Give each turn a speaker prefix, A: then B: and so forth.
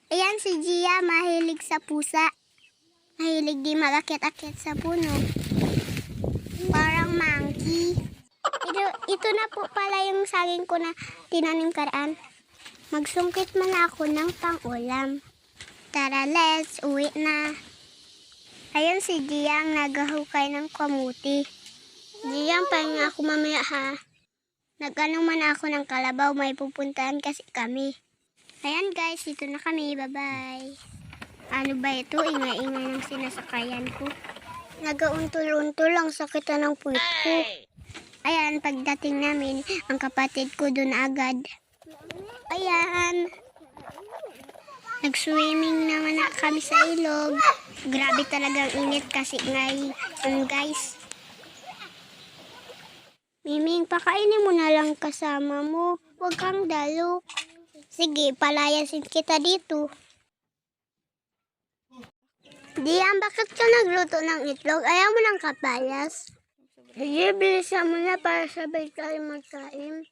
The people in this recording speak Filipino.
A: Ayan si Gia, mahilig sa pusa. Mahilig din mag-akit-akit sa puno. Parang monkey. Ito na po pala yung saging ko na tinanim karaan. Magsungkit man ako ng pang-ulam. Tara, let's uwi na. Ayan si Gia ang naghahukay ng kamuti. Gia, pahinga ako mamaya ha. Nag-ano man ako ng kalabaw, may pupuntahan kasi kami. Ayan guys, dito na kami. Bye-bye. Ano ba ito? Ingay-ingay ng sinasakayan ko. Nag-auntol-untol ang sakit ng puwit ko. Ayan, pagdating namin, ang kapatid ko dun agad. Ayan. Nag-swimming naman na kami sa ilog. Grabe talagang init kasi ngayon guys. Miming, pakainin mo na lang kasama mo. Huwag kang dalo. Sige, palayasin kita dito. Diyan, bakit ka nagluto ng itlog? Ayaw mo ng kapayas? Sige, bilisan mo na para sabay tayo magkain.